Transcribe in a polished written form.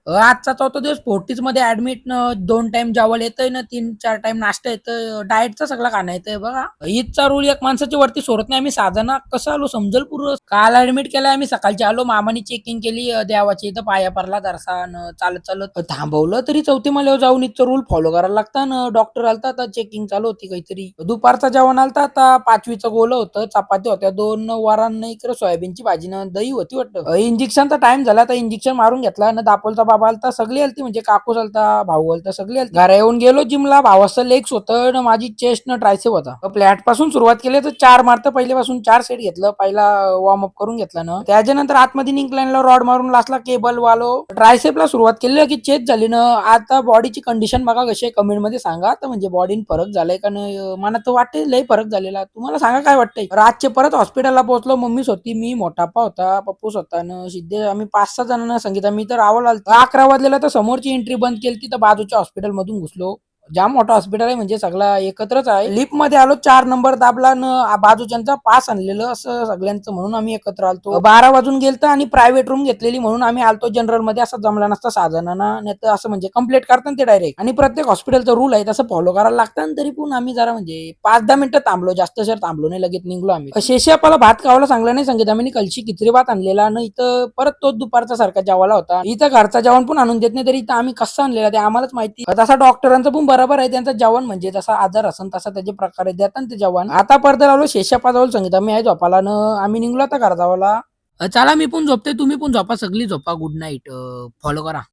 आजचा चौथा दिवस 40s मध्ये ऍडमिट न 2 टाइम जेवायला येतंय ना 3-4 टाइम नाश्ता येतोय. डाएटचा सगळं खाणं येतंय बघा. ईदचा रूल एक माणसाच्या वरती सोडत नाही. आम्ही साधना कसं आलो समजल पूर्ण. काल ऍडमिट केलंय आम्ही सकाळची आलो. मामानी चेकिंग केली देवाची इथं पाया पडला दर्शन चालत चालत थांबवलं तरी चौथी मल्यावर जाऊन इथचं रूल फॉलो करायला लागतं ना. डॉक्टर आलता तर चेकिंग चालू होती काहीतरी. दुपारचा जेवण आलता आता 5वीचं गोलं होतं. चपात्या होत्या 2 वरण इकडे सोयाबीनची भाजी न दही होती वाटतं. इंजेक्शनचा टाइम झाला तर इंजेक्शन मारून घेतला ना दापोलचा बाबा आलता सगळी आलती म्हणजे काकूस आलता भाऊ आलता सगळी आलती. घरा येऊन गेलो जिमला भावाचं लेग्स होतं ना माझी चेस्ट न ट्रायसेप होता. फ्लॅट पासून सुरुवात केली तर 4 मारतं पहिल्यापासून 4 सेट घेतलं. पहिला वॉर्म अप करून घेतला ना त्याच्यानंतर आतमध्ये इन्क्लाइनला रॉड मारून लासला केबल वालो ट्रायसेपला सुरुवात केली की चेस्ट झाली ना. आता बॉडीची कंडिशन बघा कशी आहे कमेंट मध्ये सांगा तर म्हणजे बॉडीन फरक झालाय का नाही मला तर वाटतंय लय फरक झालेला. तुम्हाला सांगा काय वाटतंय. रातचे परत हॉस्पिटलला पोहोचलो. मम्मीच होती मी मोठापा होता पप्पूस होता ना सिद्धे आम्ही 5-6 जणांना सांगितलं. मी तर आवल आलतो 11 वाजलेला तर समोरची एंट्री बंद केली तर बाजूच्या हॉस्पिटल मधून घुसलो. जाम मोठा हॉस्पिटल आहे म्हणजे सगळा एकत्रच आहे. लिफ्ट मध्ये आलो 4 नंबर दाबला न बाजूच्यांचा पास आणलेलं असं सगळ्यांचं म्हणून आम्ही एकत्र आलतो. 12 वाजून गेलतं आणि प्रायव्हेट रूम घेतलेली म्हणून आम्ही आलतो जनरल मध्ये. असं जमला नसता 6 जणांना नाही तर असं म्हणजे कंप्लीट करतात ते डायरेक्ट. आणि प्रत्येक हॉस्पिटलचा रूल आहे तसं फॉलो करायला लागतं आणि तरी पण आम्ही जरा म्हणजे 5-10 मिनिटं थांबलो जास्त सर थांबलो नाही लगेच निघलो आम्ही. शेषापाला भात खावायला सांगलं नाही सांगितलं आम्ही कलशी खिचडी भात आणलेला ना इथं परत तोच दुपारचा सारखा जेवायला होता. इथं घरचा जेवण पण आणून देत नाही तरी इथं आम्ही कसं आणलेला ते आम्हालाच माहिती. तसा डॉक्टरांचं पण बरोबर आहे त्यांचं जेवण म्हणजे जसा आजार असन तसा त्याच्या प्रकारे देतात ते जेवण. आता परत आलो शेषापाजवळ सांगितलं मी आहे झोपाला न आम्ही निघलो आता घर जावाला. चला मी पण झोपते तुम्ही पण झोपा सगळी झोपा गुड नाईट फॉलो करा.